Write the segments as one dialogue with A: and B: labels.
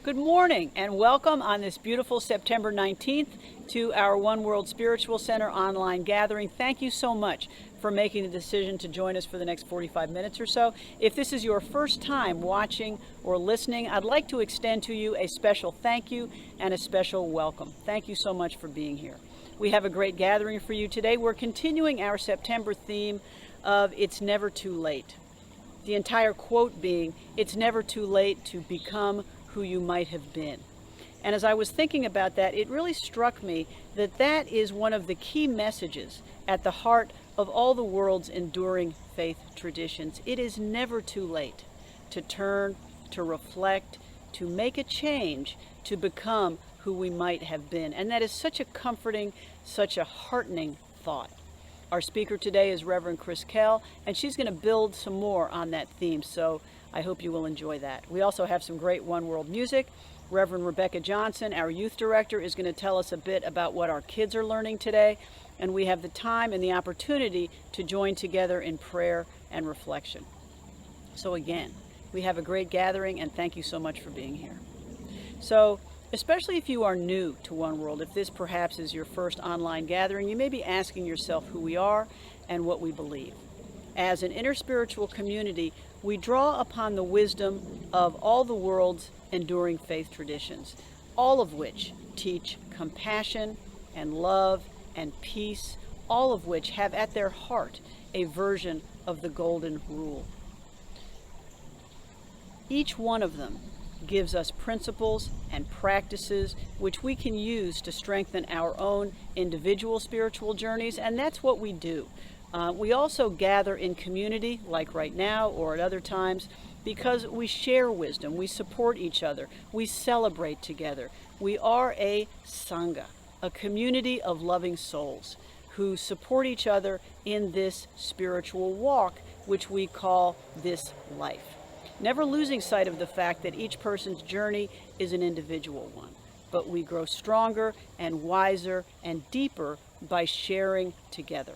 A: Good morning and welcome on this beautiful September 19th to our One World Spiritual Center online gathering. Thank you so much for making the decision to join us for the next 45 minutes or so. If this is your first time watching or listening, I'd like to extend to you a special thank you and a special welcome. Thank you so much for being here. We have a great gathering for you today. We're continuing our September theme of It's Never Too Late. The entire quote being, it's never too late to become who you might have been. And as I was thinking about that, it really struck me that that is one of the key messages at the heart of all the world's enduring faith traditions. It is never too late to turn, to reflect, to make a change, to become who we might have been. And that is such a comforting, such a heartening thought. Our speaker today is Reverend Kell, and she's going to build some more on that theme. So I hope you will enjoy that. We also have some great One World music. Reverend Rebecca Johnson, our youth director, is going to tell us a bit about what our kids are learning today. And we have the time and the opportunity to join together in prayer and reflection. So again, we have a great gathering, and thank you so much for being here. So, especially if you are new to One World, if this perhaps is your first online gathering, you may be asking yourself who we are and what we believe. As an interspiritual community, we draw upon the wisdom of all the world's enduring faith traditions, all of which teach compassion and love and peace, all of which have at their heart a version of the Golden Rule. Each one of them gives us principles and practices which we can use to strengthen our own individual spiritual journeys, and that's what we do. We also gather in community, like right now or at other times, because we share wisdom, we support each other, we celebrate together. We are a Sangha, a community of loving souls who support each other in this spiritual walk, which we call this life. Never losing sight of the fact that each person's journey is an individual one, but we grow stronger and wiser and deeper by sharing together.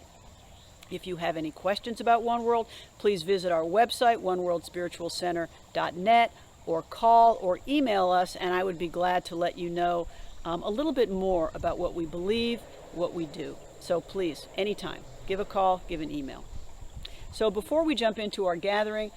A: If you have any questions about One World, please visit our website, oneworldspiritualcenter.net, or call or email us, and I would be glad to let you know a little bit more about what we believe, what we do. So please, anytime, give a call, give an email. So before we jump into our gathering,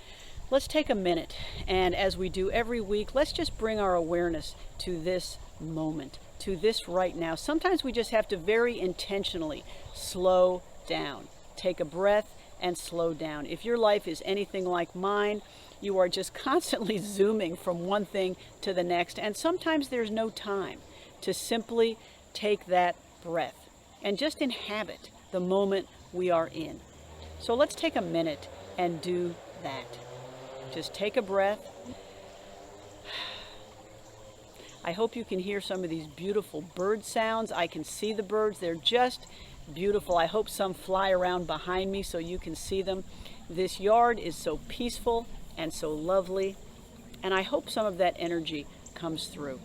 A: let's take a minute, and as we do every week, let's just bring our awareness to this moment, to this right now. Sometimes we just have to very intentionally slow down. Take a breath and slow down. If your life is anything like mine, you are just constantly zooming from one thing to the next, and sometimes there's no time to simply take that breath and just inhabit the moment we are in. So let's take a minute and do that. Just take a breath. I hope you can hear some of these beautiful bird sounds. I can see the birds. They're just beautiful. I hope some fly around behind me so you can see them. This yard is so peaceful and so lovely, and I hope some of that energy comes through.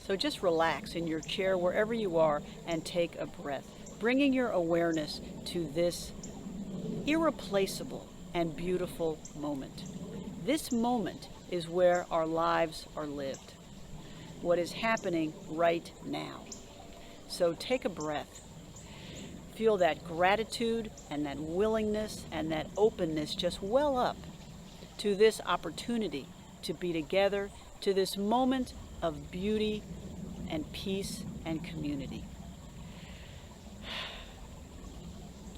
A: So just relax in your chair wherever you are and take a breath, bringing your awareness to this irreplaceable and beautiful moment. This moment is where our lives are lived, what is happening right now. So take a breath. Feel that gratitude and that willingness and that openness just well up to this opportunity to be together, to this moment of beauty and peace and community.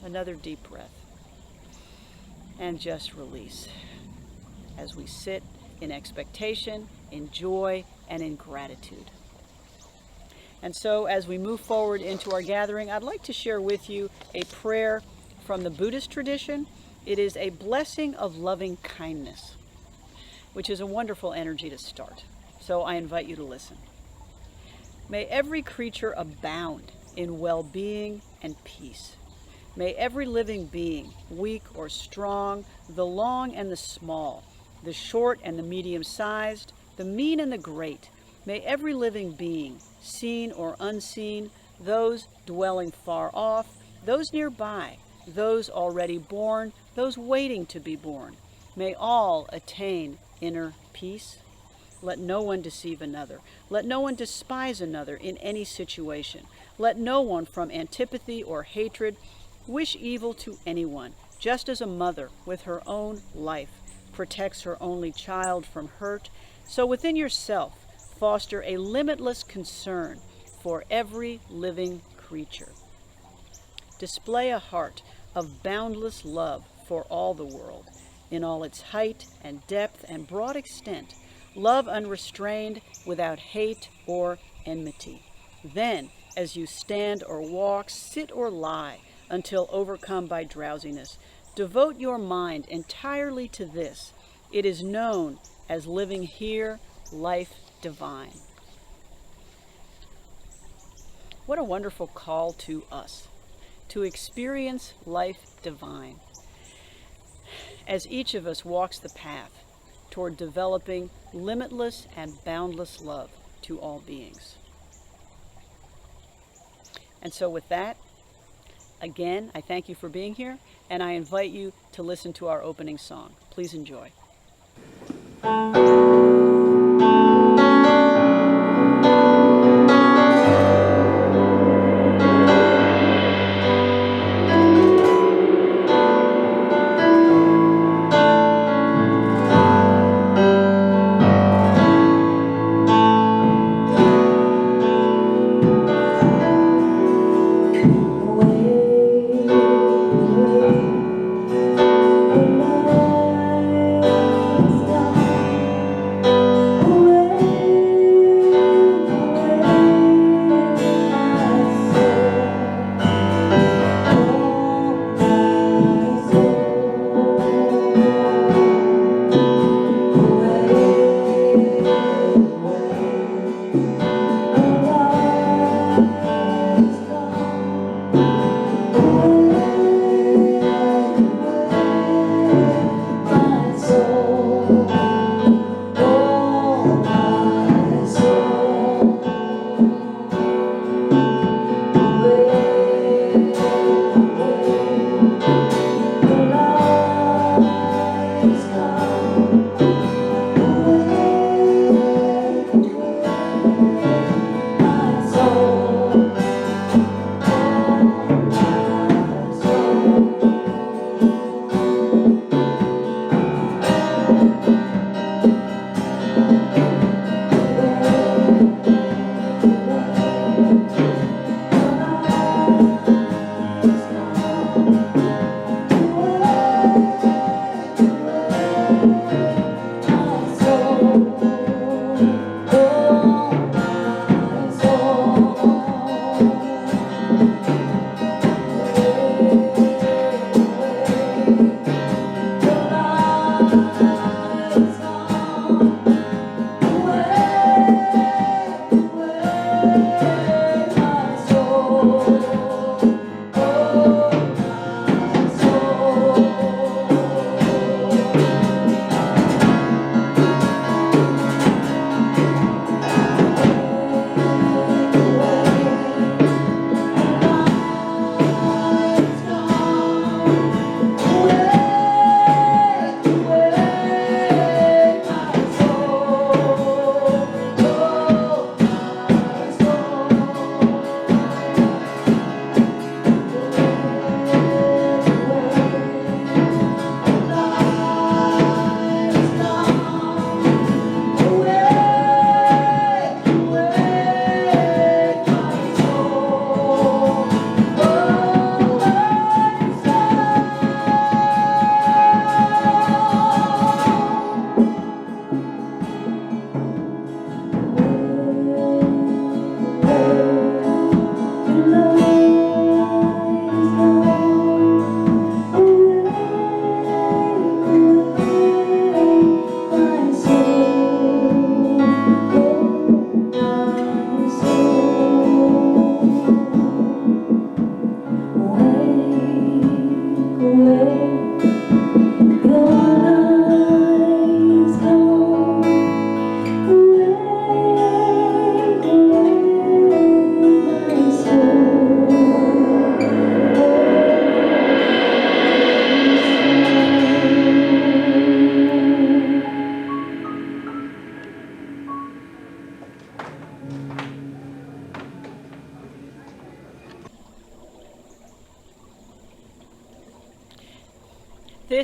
A: Another deep breath. And just release as we sit in expectation, in joy, and in gratitude. And so as we move forward into our gathering, I'd like to share with you a prayer from the Buddhist tradition. It is a blessing of loving kindness, which is a wonderful energy to start. So I invite you to listen. May every creature abound in well-being and peace. May every living being, weak or strong, the long and the small, the short and the medium-sized, the mean and the great. May every living being, seen or unseen, those dwelling far off, those nearby, those already born, those waiting to be born, may all attain inner peace. Let no one deceive another. Let no one despise another in any situation. Let no one from antipathy or hatred wish evil to anyone, just as a mother with her own life protects her only child from hurt, so within yourself foster a limitless concern for every living creature. Display a heart of boundless love for all the world, in all its height and depth and broad extent. Love unrestrained, without hate or enmity. Then, as you stand or walk, sit or lie, until overcome by drowsiness, devote your mind entirely to this. It is known as living here, life divine. What a wonderful call to us, to experience life divine, as each of us walks the path toward developing limitless and boundless love to all beings. And so with that, again, I thank you for being here, and I invite you to listen to our opening song. Please enjoy.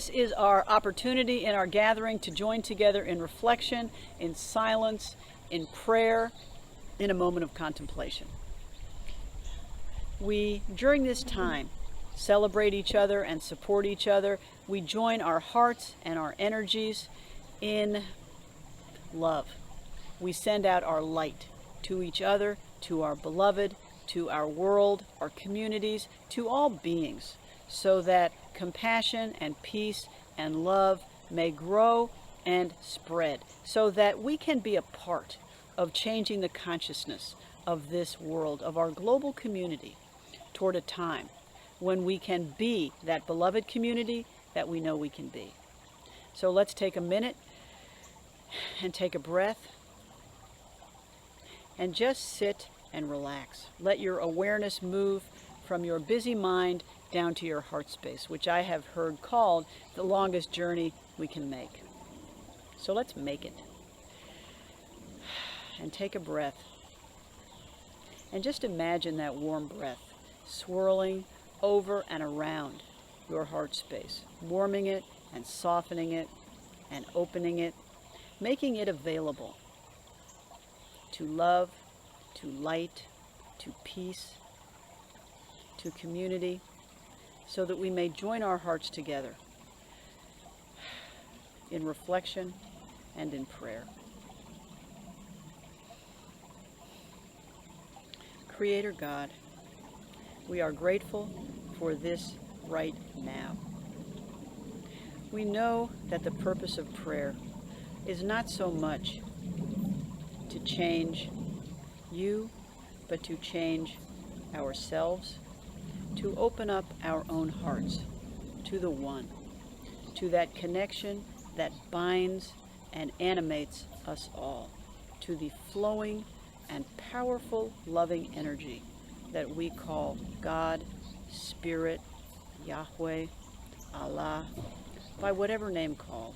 A: This is our opportunity in our gathering to join together in reflection, in silence, in prayer, in a moment of contemplation. We, during this time, celebrate each other and support each other. We join our hearts and our energies in love. We send out our light to each other, to our beloved, to our world, our communities, to all beings, so that compassion and peace and love may grow and spread, so that we can be a part of changing the consciousness of this world, of our global community, toward a time when we can be that beloved community that we know we can be. So let's take a minute and take a breath and just sit and relax. Let your awareness move from your busy mind down to your heart space, which I have heard called the longest journey we can make. So let's make it. And take a breath. And just imagine that warm breath swirling over and around your heart space, warming it and softening it and opening it, making it available to love, to light, to peace, to community, so that we may join our hearts together in reflection and in prayer. Creator God, we are grateful for this right now. We know that the purpose of prayer is not so much to change you, but to change ourselves, to open up our own hearts to the one, to that connection that binds and animates us all, to the flowing and powerful loving energy that we call God, Spirit, Yahweh, Allah, by whatever name called.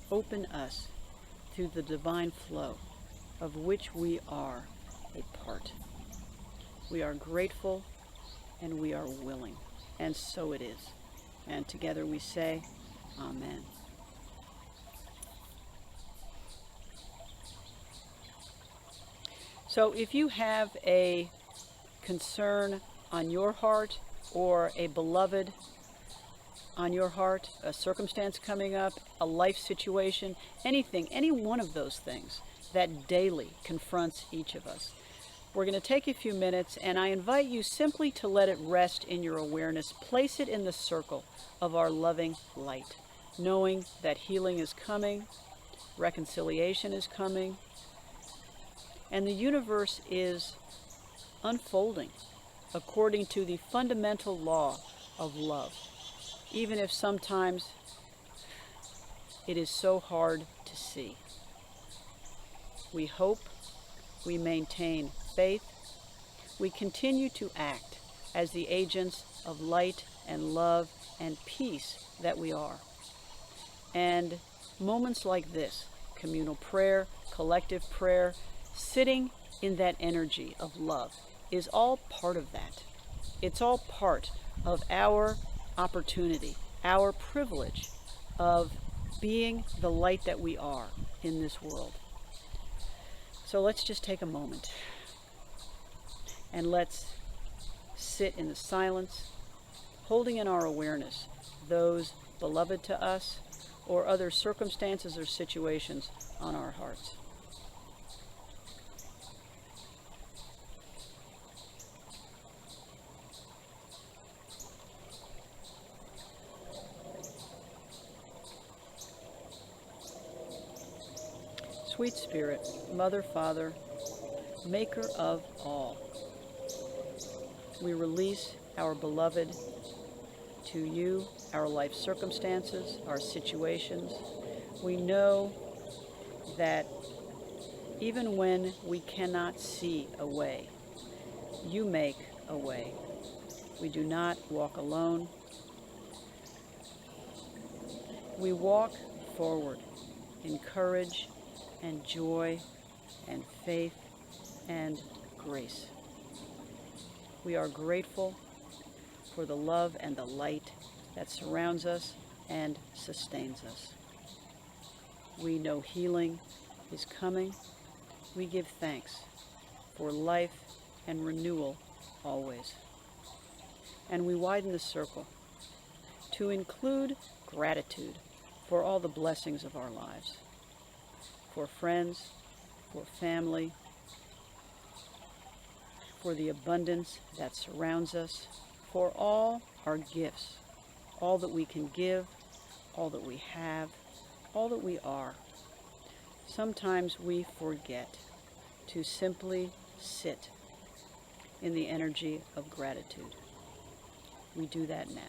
A: Open us through the divine flow of which we are a part. We are grateful and we are willing, and so it is. And together we say, Amen. So if you have a concern on your heart or a beloved on your heart, a circumstance coming up, a life situation, anything, any one of those things that daily confronts each of us, we're going to take a few minutes, and I invite you simply to let it rest in your awareness. Place it in the circle of our loving light, knowing that healing is coming, reconciliation is coming, and the universe is unfolding according to the fundamental law of love, even if sometimes it is so hard to see. We hope, we maintain faith, we continue to act as the agents of light and love and peace that we are. And moments like this, communal prayer, collective prayer, sitting in that energy of love, is all part of that. It's all part of our opportunity, our privilege of being the light that we are in this world. So let's just take a moment and let's sit in the silence, holding in our awareness those beloved to us or other circumstances or situations on our hearts. Sweet Spirit, Mother, Father, Maker of all, we release our beloved to you, our life circumstances, our situations. We know that even when we cannot see a way, you make a way. We do not walk alone. We walk forward in courage and joy and faith and grace. We are grateful for the love and the light that surrounds us and sustains us. We know healing is coming. We give thanks for life and renewal always. And we widen the circle to include gratitude for all the blessings of our lives, for friends, for family, for the abundance that surrounds us, for all our gifts, all that we can give, all that we have, all that we are. Sometimes we forget to simply sit in the energy of gratitude. We do that now.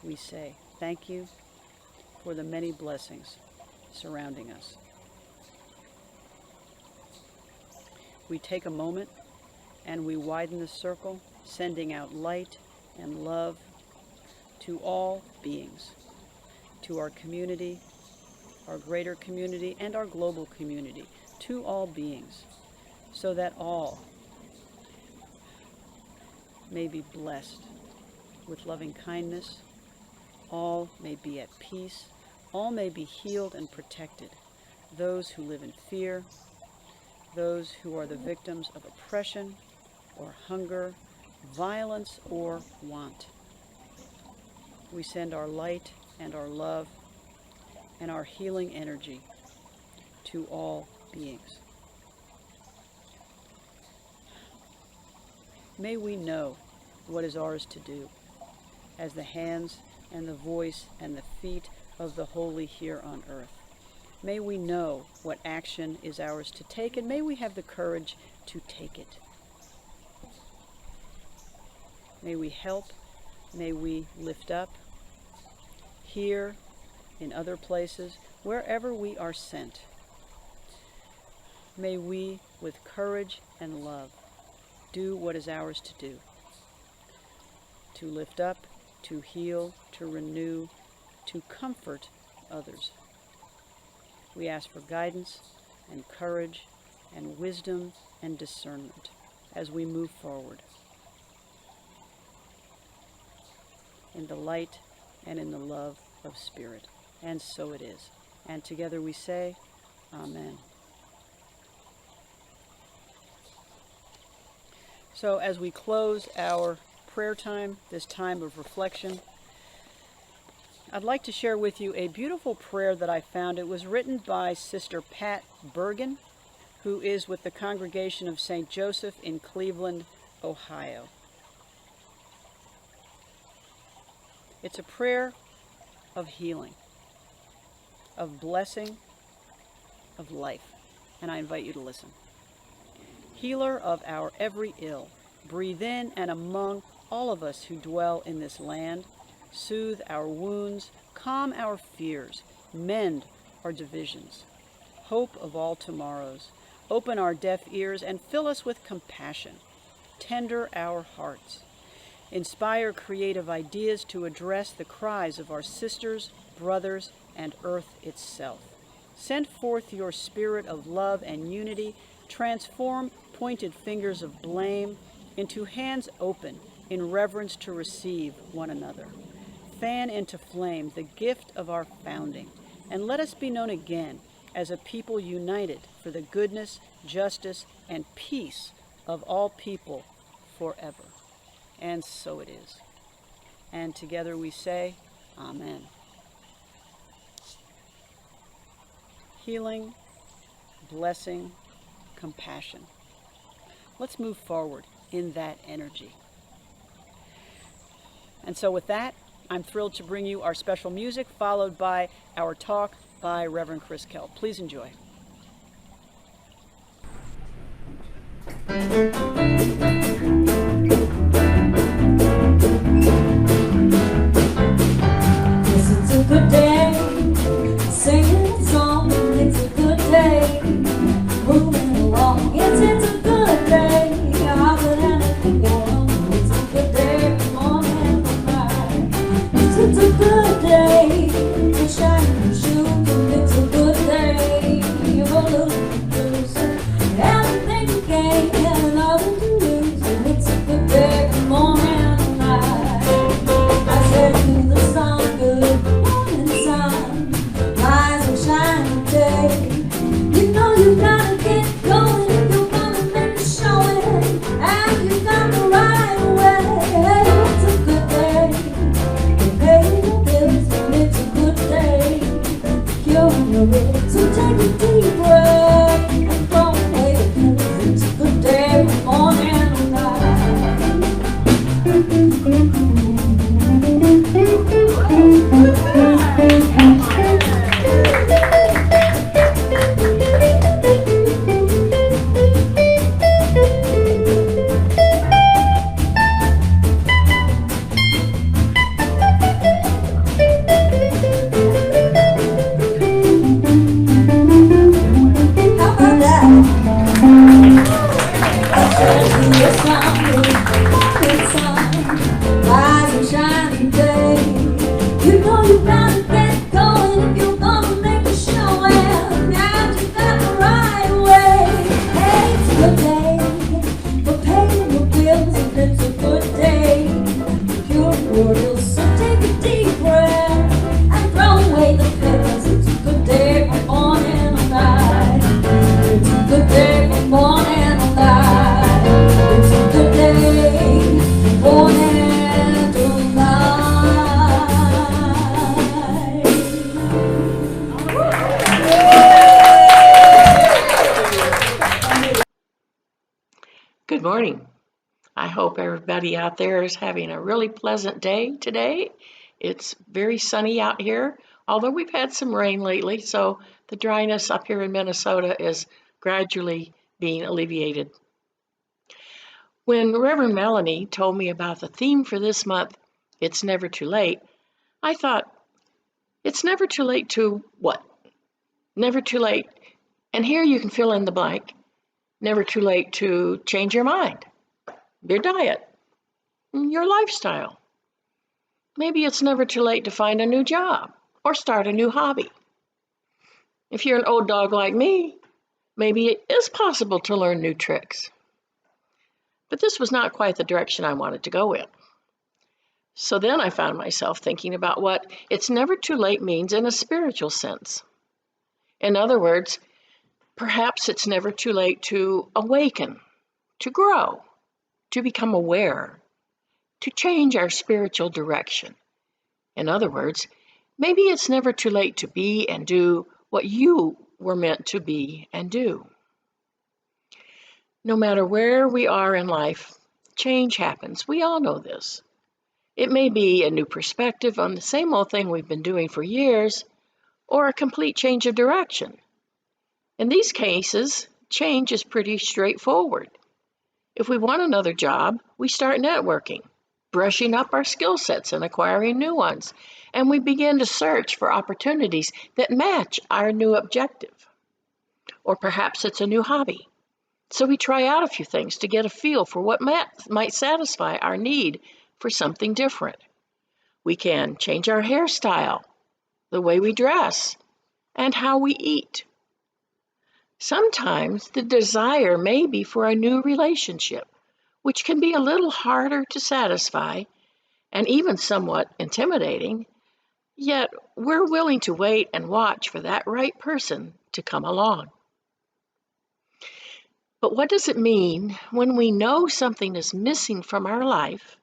A: We say thank you for the many blessings surrounding us. We take a moment and we widen the circle, sending out light and love to all beings, to our community, our greater community, and our global community, to all beings, so that all may be blessed with loving kindness, all may be at peace, all may be healed and protected. Those who live in fear, those who are the victims of oppression or hunger, violence or want. We send our light and our love and our healing energy to all beings. May we know what is ours to do as the hands and the voice and the feet of the holy here on earth. May we know what action is ours to take, and may we have the courage to take it. May we help, may we lift up, here, in other places, wherever we are sent. May we, with courage and love, do what is ours to do. To lift up, to heal, to renew, to comfort others. We ask for guidance and courage and wisdom and discernment as we move forward in the light and in the love of Spirit. And so it is. And together we say, Amen. So as we close our prayer time, this time of reflection, I'd like to share with you a beautiful prayer that I found. It was written by Sister Pat Bergen, who is with the congregation of St. Joseph in Cleveland, Ohio. It's a prayer of healing, of blessing, of life. And I invite you to listen. Healer of our every ill, breathe in and among all of us who dwell in this land. Soothe our wounds, calm our fears, mend our divisions. Hope of all tomorrows, open our deaf ears and fill us with compassion. Tender our hearts. Inspire creative ideas to address the cries of our sisters, brothers, and earth itself. Send forth your spirit of love and unity. Transform pointed fingers of blame into hands open in reverence to receive one another. Fan into flame the gift of our founding, and let us be known again as a people united for the goodness, justice, and peace of all people forever. And so it is. And together we say, Amen. Healing, blessing, compassion. Let's move forward in that energy. And so with that, I'm thrilled to bring you our special music, followed by our talk by Reverend Kell. Please enjoy.
B: Yes, it's a good day, singing a song, it's a good day, moving along, it's a good day, hotter than anything going, it's a good day, morning and night, it's a good day, to shine your shoes, it's a good day, you're a little loser, everything you gain and nothing to lose, and it's a good day, morning and night. How about that? The sun, morning sun, rising, shining day. You know you gotta get going if you're gonna make a show, and now you got the right way. Hey, it's a good day for paying your bills, and it's a good day for your orders. So take a deep breath and throw away the pills. It's a good day for morning and night. It's a good day for morning and night. It's a good day for morning to night.
C: Good morning. I hope everybody out there is having a really pleasant day today. It's very sunny out here, although we've had some rain lately, so the dryness up here in Minnesota is gradually being alleviated. When Reverend Melanie told me about the theme for this month, It's Never Too Late, I thought, it's never too late to what? Never too late. And here you can fill in the blank. Never too late to change your mind, your diet, your lifestyle. Maybe it's never too late to find a new job or start a new hobby. If you're an old dog like me, maybe it is possible to learn new tricks. But this was not quite the direction I wanted to go in. So then I found myself thinking about what it's never too late means in a spiritual sense. In other words, perhaps it's never too late to awaken, to grow, to become aware, to change our spiritual direction. In other words, maybe it's never too late to be and do what you were meant to be and do. No matter where we are in life, change happens. We all know this. It may be a new perspective on the same old thing we've been doing for years, or a complete change of direction. In these cases, change is pretty straightforward. If we want another job, we start networking, brushing up our skill sets and acquiring new ones, and we begin to search for opportunities that match our new objective. Or perhaps it's a new hobby. So we try out a few things to get a feel for what might satisfy our need for something different. We can change our hairstyle, the way we dress, and how we eat. Sometimes the desire may be for a new relationship, which can be a little harder to satisfy and even somewhat intimidating, yet we're willing to wait and watch for that right person to come along. But what does it mean when we know something is missing from our life,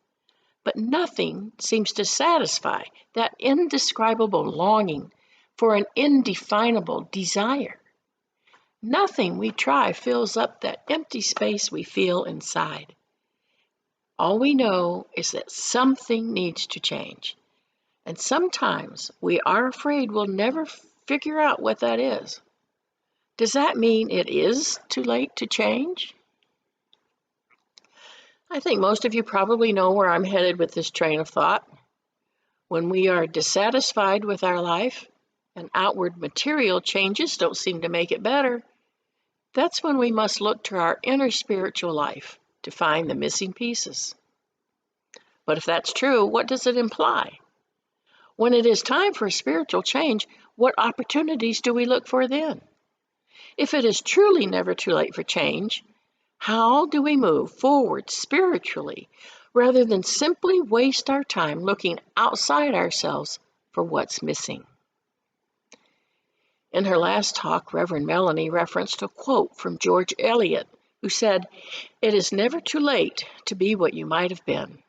C: but nothing seems to satisfy that indescribable longing for an indefinable desire? Nothing we try fills up that empty space we feel inside. All we know is that something needs to change. And sometimes we are afraid we'll never figure out what that is. Does that mean it is too late to change? I think most of you probably know where I'm headed with this train of thought. When we are dissatisfied with our life and outward material changes don't seem to make it better, that's when we must look to our inner spiritual life to find the missing pieces. But if that's true, what does it imply? When it is time for a spiritual change, what opportunities do we look for then? If it is truly never too late for change, how do we move forward spiritually rather than simply waste our time looking outside ourselves for what's missing? In her last talk, Reverend Melanie referenced a quote from George Eliot, who said, "It is never too late to be what you might have been."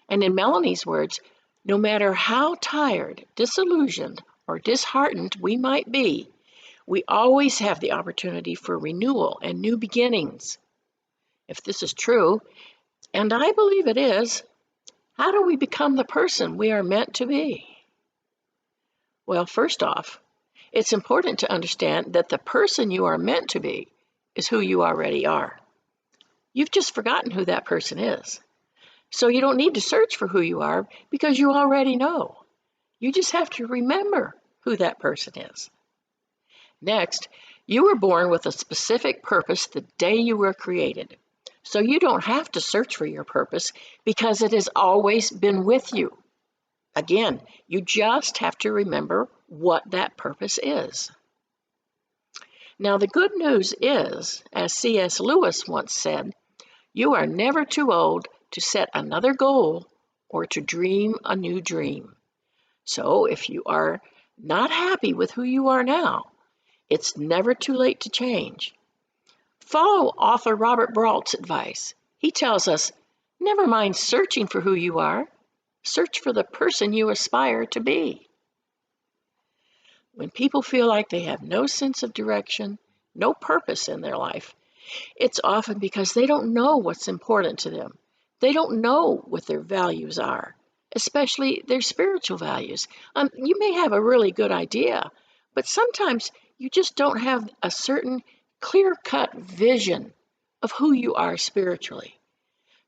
C: And in Melanie's words, no matter how tired, disillusioned, or disheartened we might be, we always have the opportunity for renewal and new beginnings. If this is true, and I believe it is, how do we become the person we are meant to be? Well, first off, it's important to understand that the person you are meant to be is who you already are. You've just forgotten who that person is. So you don't need to search for who you are because you already know. You just have to remember who that person is. Next, you were born with a specific purpose the day you were created. So you don't have to search for your purpose because it has always been with you. Again, you just have to remember what that purpose is. Now, the good news is, as C.S. Lewis once said, you are never too old to set another goal or to dream a new dream. So if you are not happy with who you are now, it's never too late to change. Follow author Robert Brault's advice. He tells us, never mind searching for who you are, search for the person you aspire to be. When people feel like they have no sense of direction, no purpose in their life, it's often because they don't know what's important to them. They don't know what their values are, especially their spiritual values. You may have a really good idea, but sometimes you just don't have a certain clear-cut vision of who you are spiritually.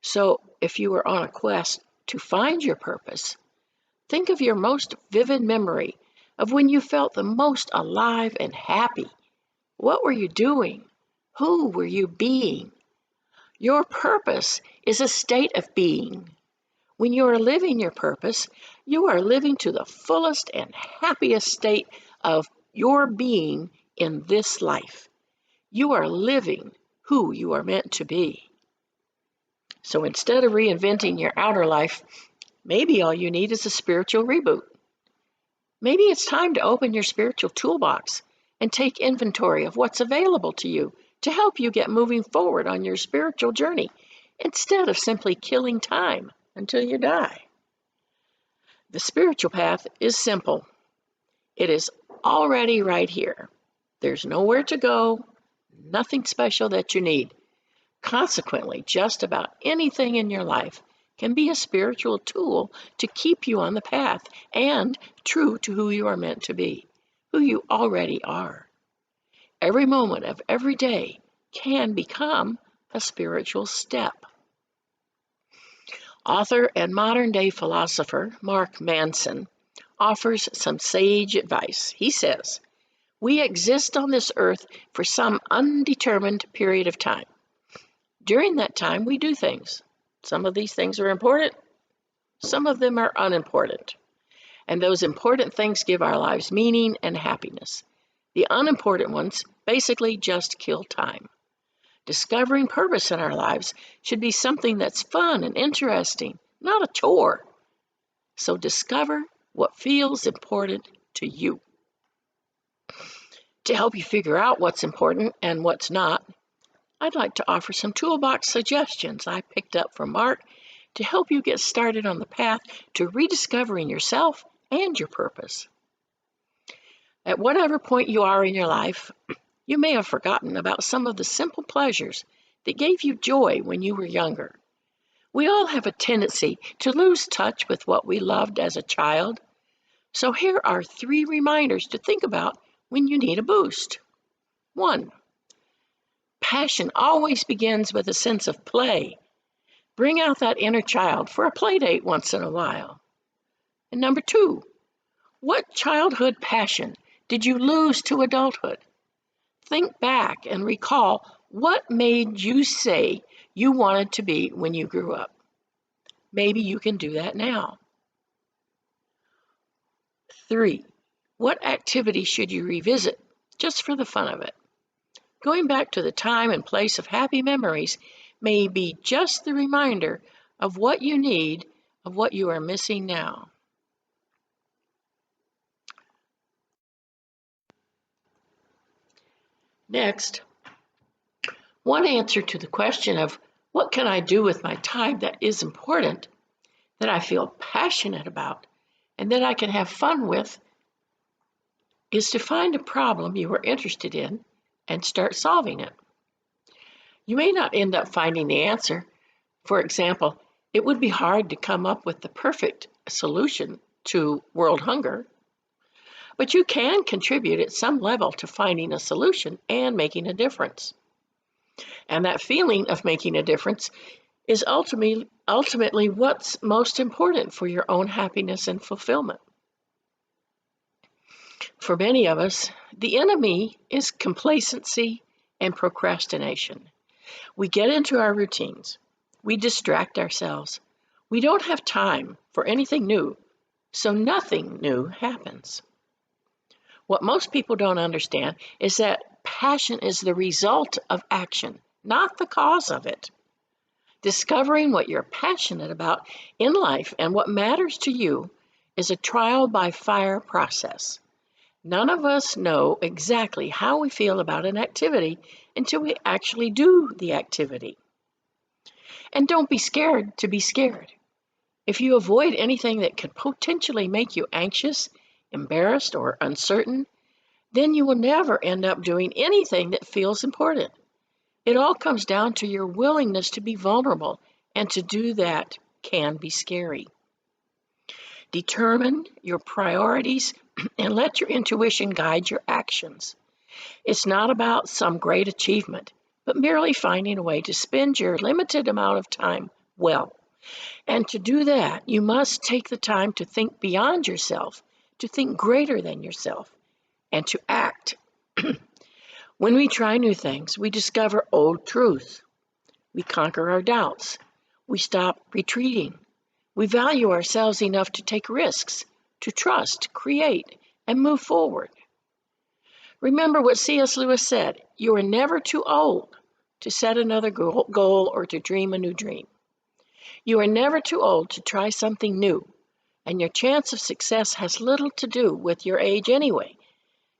C: So if you are on a quest to find your purpose, think of your most vivid memory of when you felt the most alive and happy. What were you doing? Who were you being? Your purpose is a state of being. When you are living your purpose, you are living to the fullest and happiest state of your being in this life. You are living who you are meant to be. So instead of reinventing your outer life, maybe all you need is a spiritual reboot. Maybe it's time to open your spiritual toolbox and take inventory of what's available to you to help you get moving forward on your spiritual journey instead of simply killing time until you die. The spiritual path is simple. It is already right here. There's nowhere to go, nothing special that you need. Consequently, just about anything in your life can be a spiritual tool to keep you on the path and true to who you are meant to be, who you already are. Every moment of every day can become a spiritual step. Author and modern-day philosopher Mark Manson offers some sage advice. He says, we exist on this earth for some undetermined period of time. During that time, we do things. Some of these things are important, some of them are unimportant. And those important things give our lives meaning and happiness. The unimportant ones basically just kill time. Discovering purpose in our lives should be something that's fun and interesting, not a chore. So discover what feels important to you. To help you figure out what's important and what's not, I'd like to offer some toolbox suggestions I picked up from Mark to help you get started on the path to rediscovering yourself and your purpose. At whatever point you are in your life, you may have forgotten about some of the simple pleasures that gave you joy when you were younger. We all have a tendency to lose touch with what we loved as a child. So here are 3 reminders to think about when you need a boost. 1. Passion always begins with a sense of play. Bring out that inner child for a play date once in a while. And number 2, what childhood passion did you lose to adulthood? Think back and recall what made you say you wanted to be when you grew up. Maybe you can do that now. 3, what activity should you revisit just for the fun of it? Going back to the time and place of happy memories may be just the reminder of what you need, of what you are missing now. Next, one answer to the question of what can I do with my time that is important, that I feel passionate about, and that I can have fun with, is to find a problem you are interested in and start solving it. You may not end up finding the answer. For example, it would be hard to come up with the perfect solution to world hunger. But you can contribute at some level to finding a solution and making a difference. And that feeling of making a difference is ultimately what's most important for your own happiness and fulfillment. For many of us, the enemy is complacency and procrastination. We get into our routines. We distract ourselves. We don't have time for anything new, so nothing new happens. What most people don't understand is that passion is the result of action, not the cause of it. Discovering what you're passionate about in life and what matters to you is a trial by fire process. None of us know exactly how we feel about an activity until we actually do the activity. And don't be scared to be scared. If you avoid anything that could potentially make you anxious, embarrassed, or uncertain, then you will never end up doing anything that feels important. It all comes down to your willingness to be vulnerable, and to do that can be scary. Determine your priorities and let your intuition guide your actions. It's not about some great achievement, but merely finding a way to spend your limited amount of time well. And to do that, you must take the time to think beyond yourself, to think greater than yourself, and to act. When we try new things, we discover old truths. We conquer our doubts. We stop retreating. We value ourselves enough to take risks, to trust, create, and move forward. Remember what C.S. Lewis said, you are never too old to set another goal or to dream a new dream. You are never too old to try something new, and your chance of success has little to do with your age anyway.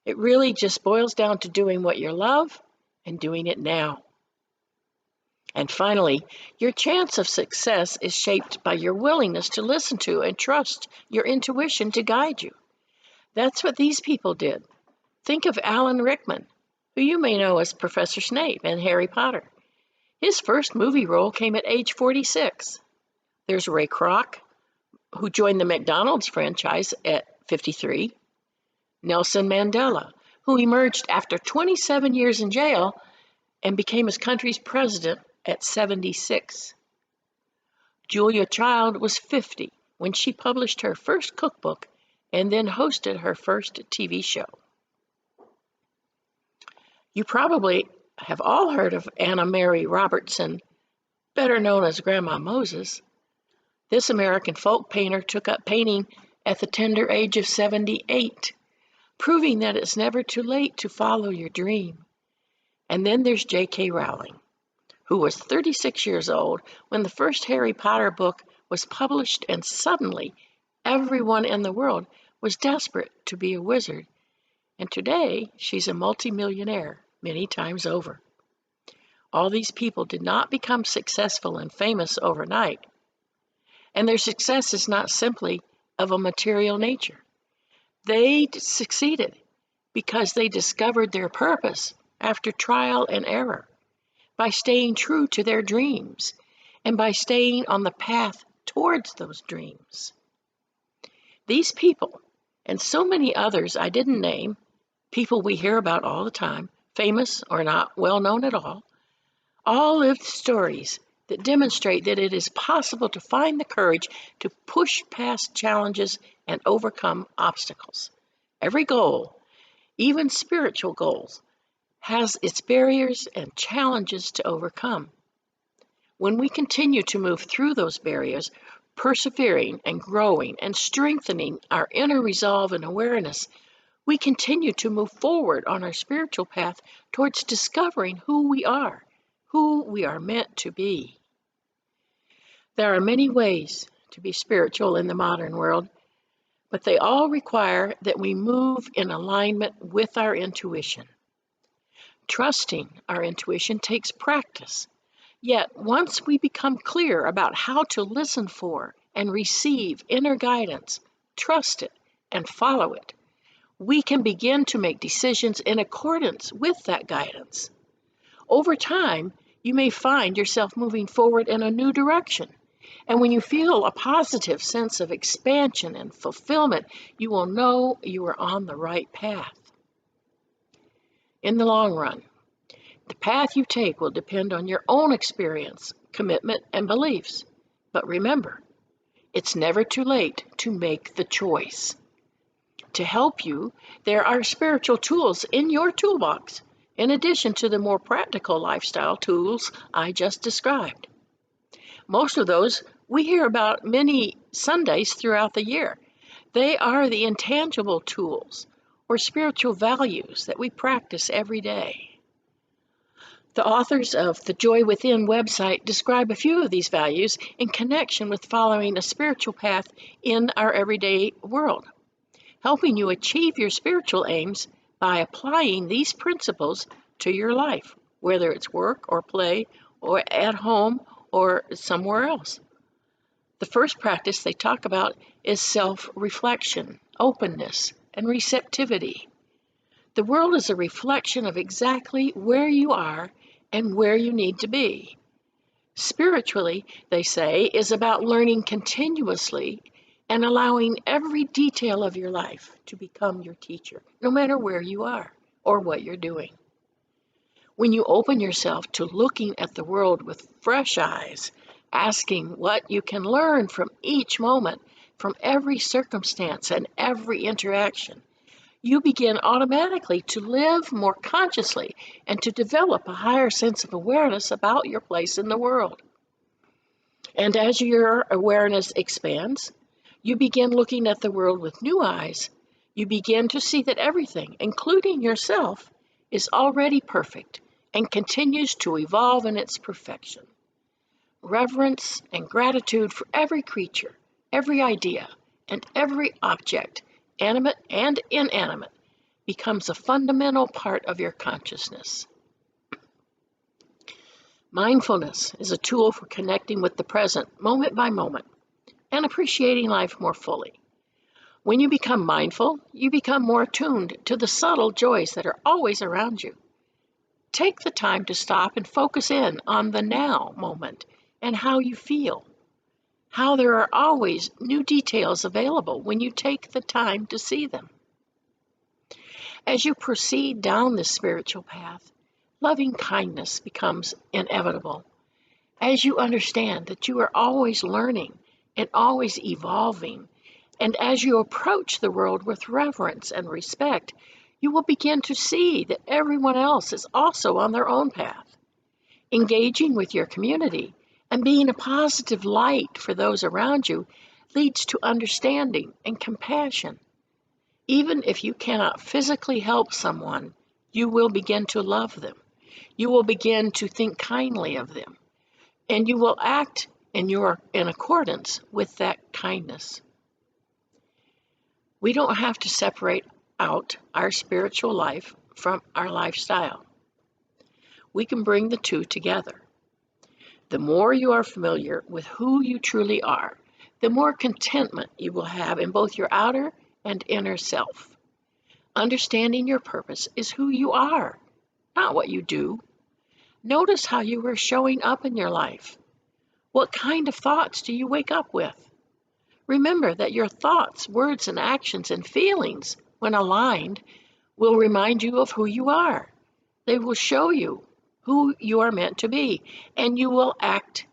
C: It really just boils down to doing what you love and doing it now. And finally, your chance of success is shaped by your willingness to listen to and trust your intuition to guide you. That's what these people did. Think of Alan Rickman, who you may know as Professor Snape in Harry Potter. His first movie role came at age 46. There's Ray Kroc, who joined the McDonald's franchise at 53. Nelson Mandela, who emerged after 27 years in jail and became his country's president at 76. Julia Child was 50 when she published her first cookbook and then hosted her first TV show. You probably have all heard of Anna Mary Robertson, better known as Grandma Moses. This American folk painter took up painting at the tender age of 78, proving that it's never too late to follow your dream. And then there's J.K. Rowling, who was 36 years old when the first Harry Potter book was published, and suddenly everyone in the world was desperate to be a wizard. And today, she's a multimillionaire many times over. All these people did not become successful and famous overnight, and their success is not simply of a material nature. They succeeded because they discovered their purpose after trial and error, by staying true to their dreams, and by staying on the path towards those dreams. These people, and so many others I didn't name, people we hear about all the time, famous or not well known at all lived stories that demonstrate that it is possible to find the courage to push past challenges and overcome obstacles. Every goal, even spiritual goals, has its barriers and challenges to overcome. When we continue to move through those barriers, persevering and growing and strengthening our inner resolve and awareness, we continue to move forward on our spiritual path towards discovering who we are meant to be. There are many ways to be spiritual in the modern world, but they all require that we move in alignment with our intuition. Trusting our intuition takes practice. Yet, once we become clear about how to listen for and receive inner guidance, trust it, and follow it, we can begin to make decisions in accordance with that guidance. Over time, you may find yourself moving forward in a new direction, And when you feel a positive sense of expansion and fulfillment, you will know you are on the right path. In the long run, the path you take will depend on your own experience, commitment, and beliefs. But remember, it's never too late to make the choice. To help you, there are spiritual tools in your toolbox, in addition to the more practical lifestyle tools I just described. Most of those we hear about many Sundays throughout the year. They are the intangible tools or spiritual values that we practice every day. The authors of the Joy Within website describe a few of these values in connection with following a spiritual path in our everyday world, helping you achieve your spiritual aims by applying these principles to your life, whether it's work or play or at home or somewhere else. The first practice they talk about is self-reflection, openness, and receptivity. The world is a reflection of exactly where you are and where you need to be. Spiritually, they say, is about learning continuously and allowing every detail of your life to become your teacher, no matter where you are or what you're doing. When you open yourself to looking at the world with fresh eyes, asking what you can learn from each moment, from every circumstance and every interaction, you begin automatically to live more consciously and to develop a higher sense of awareness about your place in the world. And as your awareness expands, you begin looking at the world with new eyes. You begin to see that everything, including yourself, is already perfect and continues to evolve in its perfection. Reverence and gratitude for every creature, every idea, and every object, animate and inanimate, becomes a fundamental part of your consciousness. Mindfulness is a tool for connecting with the present, moment by moment, and appreciating life more fully. When you become mindful, you become more attuned to the subtle joys that are always around you. Take the time to stop and focus in on the now moment and how you feel. How there are always new details available when you take the time to see them. As you proceed down this spiritual path, loving kindness becomes inevitable. As you understand that you are always learning and always evolving, and as you approach the world with reverence and respect, you will begin to see that everyone else is also on their own path. Engaging with your community and being a positive light for those around you leads to understanding and compassion. Even if you cannot physically help someone, you will begin to love them. You will begin to think kindly of them, and you will act in accordance with that kindness. We don't have to separate out our spiritual life from our lifestyle. We can bring the two together. The more you are familiar with who you truly are, the more contentment you will have in both your outer and inner self. Understanding your purpose is who you are, not what you do. Notice how you are showing up in your life. What kind of thoughts do you wake up with? Remember that your thoughts, words, and actions and feelings, when aligned, will remind you of who you are. They will show you who you are meant to be, and you will act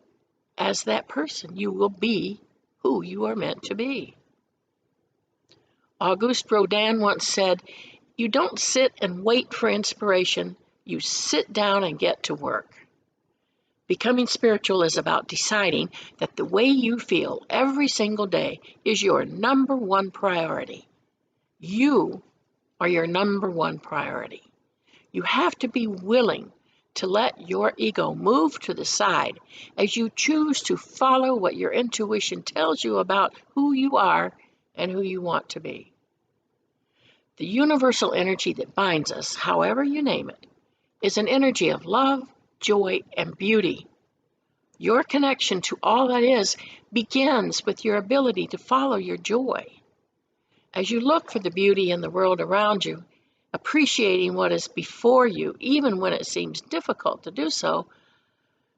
C: as that person. You will be who you are meant to be. Auguste Rodin once said, "You don't sit and wait for inspiration, you sit down and get to work." Becoming spiritual is about deciding that the way you feel every single day is your number one priority. You are your number one priority. You have to be willing to let your ego move to the side as you choose to follow what your intuition tells you about who you are and who you want to be. The universal energy that binds us, however you name it, is an energy of love, joy, and beauty. Your connection to all that is begins with your ability to follow your joy. As you look for the beauty in the world around you, appreciating what is before you, even when it seems difficult to do so,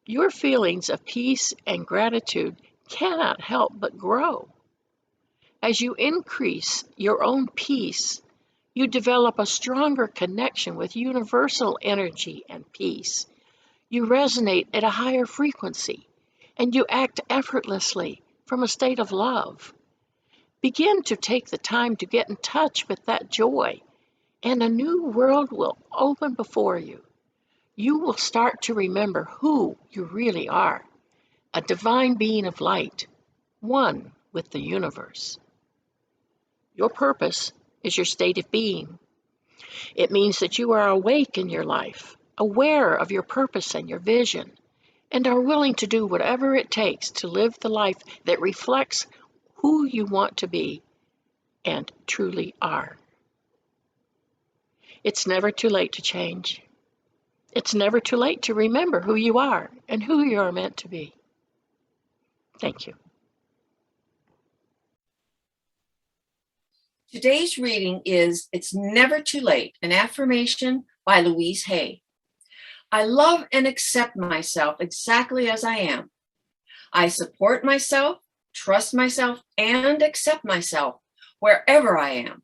C: your feelings of peace and gratitude cannot help but grow. As you increase your own peace, you develop a stronger connection with universal energy and peace. You resonate at a higher frequency, and you act effortlessly from a state of love. Begin to take the time to get in touch with that joy, and a new world will open before you. You will start to remember who you really are, a divine being of light, one with the universe. Your purpose is your state of being. It means that you are awake in your life, aware of your purpose and your vision, and are willing to do whatever it takes to live the life that reflects who you want to be and truly are. It's never too late to change. It's never too late to remember who you are and who you are meant to be. Thank you.
D: Today's reading is It's Never Too Late, an affirmation by Louise Hay. I love and accept myself exactly as I am. I support myself, trust myself, and accept myself wherever I am.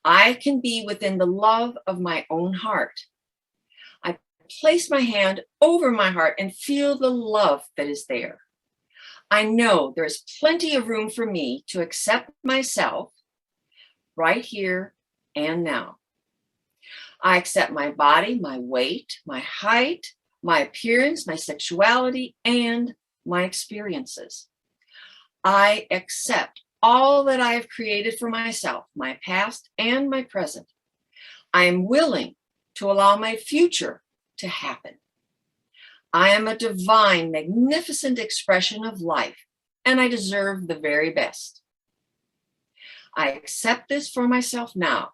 D: I can be within the love of my own heart. I place my hand over my heart and feel the love that is there. I know there's plenty of room for me to accept myself right here and now. I accept my body, my weight, my height, my appearance, my sexuality, and my experiences. I accept all that I have created for myself, my past and my present. I am willing to allow my future to happen. I am a divine, magnificent expression of life, and I deserve the very best. I accept this for myself now.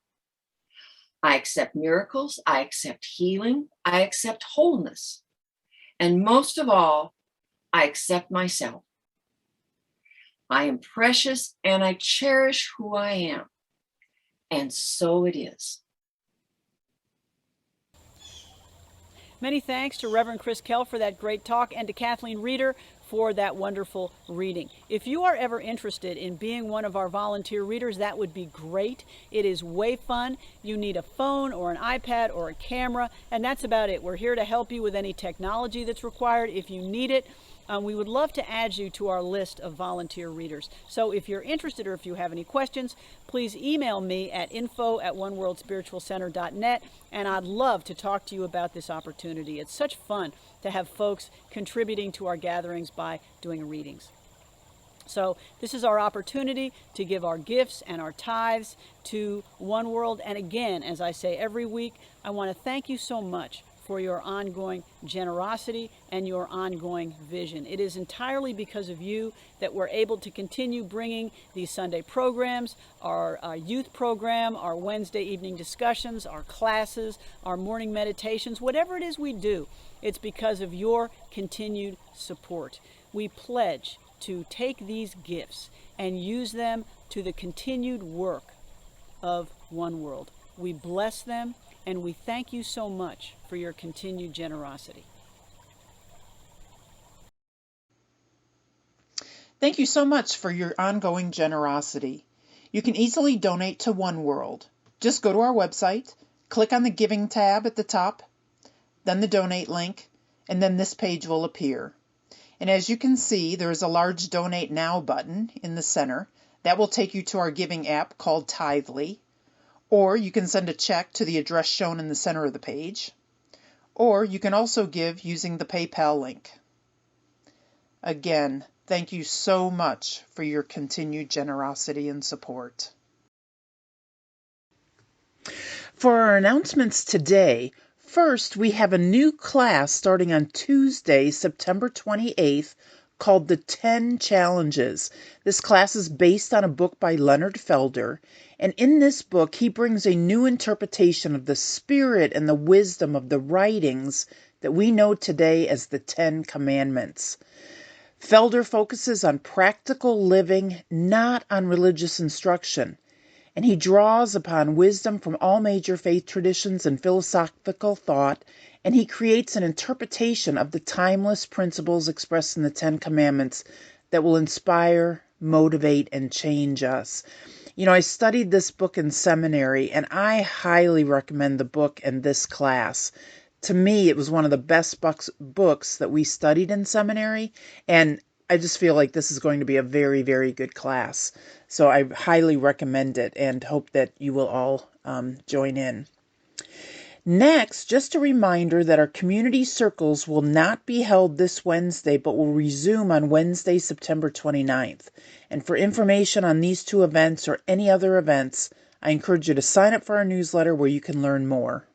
D: I accept miracles. I accept healing. I accept wholeness. And most of all, I accept myself. I am precious and I cherish who I am. And so it is.
A: Many thanks to Reverend Kell for that great talk, and to Kathleen Reeder for that wonderful reading. If you are ever interested in being one of our volunteer readers, that would be great. It is way fun. You need a phone or an iPad or a camera, and that's about it. We're here to help you with any technology that's required if you need it. We would love to add you to our list of volunteer readers. So if you're interested or if you have any questions, please email me at info@oneworldspiritualcenter.net, and I'd love to talk to you about this opportunity. It's such fun to have folks contributing to our gatherings by doing readings. So this is our opportunity to give our gifts and our tithes to One World. And again, as I say every week, I want to thank you so much for your ongoing generosity and your ongoing vision. It is entirely because of you that we're able to continue bringing these Sunday programs, our youth program, our Wednesday evening discussions, our classes, our morning meditations, whatever it is we do. It's because of your continued support. We pledge to take these gifts and use them to the continued work of One World. We bless them, and we thank you so much for your continued generosity.
E: Thank you so much for your ongoing generosity. You can easily donate to One World. Just go to our website, click on the Giving tab at the top, then the Donate link, and then this page will appear. And as you can see, there is a large Donate Now button in the center. That will take you to our giving app called Tithely. Or you can send a check to the address shown in the center of the page. Or you can also give using the PayPal link. Again, thank you so much for your continued generosity and support. For our announcements today, first we have a new class starting on Tuesday, September 28th, called The 10 Challenges. This class is based on a book by Leonard Felder, and in this book he brings a new interpretation of the spirit and the wisdom of the writings that we know today as the 10 Commandments. Felder focuses on practical living, not on religious instruction, and he draws upon wisdom from all major faith traditions and philosophical thought, and he creates an interpretation of the timeless principles expressed in the 10 Commandments that will inspire, motivate, and change us. You know, I studied this book in seminary, and I highly recommend the book and this class. To me, it was one of the best books that we studied in seminary, and I just feel like this is going to be a very, very good class. So I highly recommend it and hope that you will all join in. Next, just a reminder that our community circles will not be held this Wednesday, but will resume on Wednesday, September 29th. And for information on these two events or any other events, I encourage you to sign up for our newsletter where you can learn more.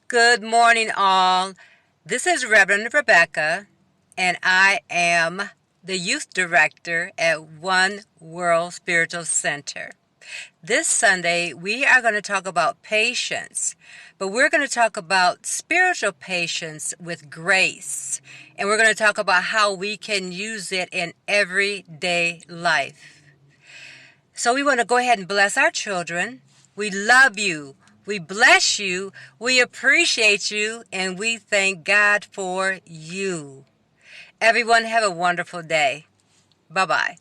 F: Good morning, all. This is Reverend Rebecca, and I am the youth director at One World Spiritual Center. This Sunday, we are going to talk about patience, but we're going to talk about spiritual patience with grace, and we're going to talk about how we can use it in everyday life. So we want to go ahead and bless our children. We love you. We bless you. We appreciate you, and we thank God for you. Everyone have a wonderful day. Bye-bye.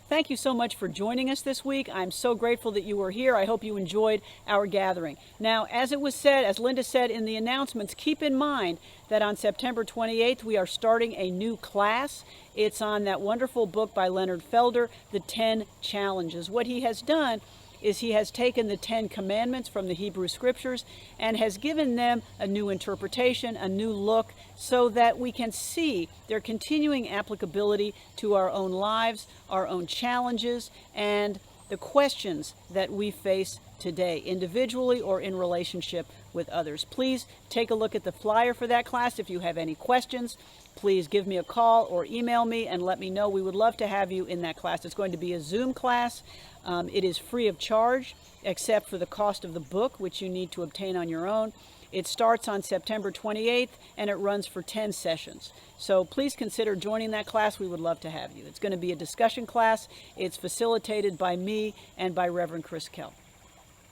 A: Thank you so much for joining us this week. I'm so grateful that you were here. I hope you enjoyed our gathering. Now, as it was said, as Linda said in the announcements, keep in mind that on September 28th, we are starting a new class. It's on that wonderful book by Leonard Felder, The 10 Challenges. What he has done is he has taken the 10 commandments from the Hebrew scriptures and has given them a new interpretation, a new look, so that we can see their continuing applicability to our own lives, our own challenges, and the questions that we face today, individually or in relationship with others. Please take a look at the flyer for that class. If you have any questions, please give me a call or email me and let me know. We would love to have you in that class. It's going to be a Zoom class. It is free of charge, except for the cost of the book, which you need to obtain on your own. It starts on September 28th, and it runs for 10 sessions. So please consider joining that class. We would love to have you. It's going to be a discussion class. It's facilitated by me and by Reverend Kell.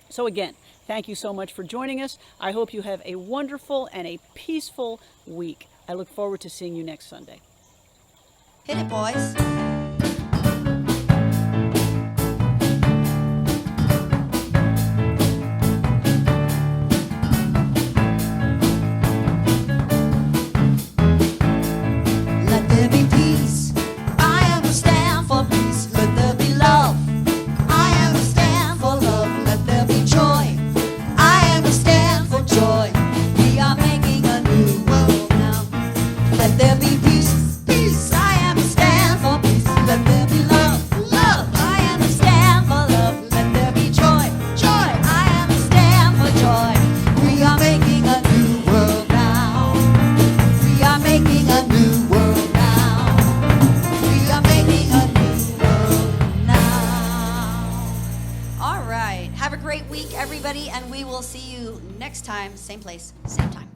A: So again, thank you so much for joining us. I hope you have a wonderful and a peaceful week. I look forward to seeing you next Sunday.
G: Hit it, boys. Let there be peace. I am a stand for peace. Let there be love. I am a stand for love. Let there be joy. I am a stand for joy. We are making a new world now. Let there be peace. Peace. I am a stand for peace. Let there be love. Love. I am a stand for love. Let there be joy. Joy. I am a stand for joy. We are making a new world now. We are making a new world now. We are making a new world now. All right. Have a great week, everybody, and we will see you next time, same place, same time.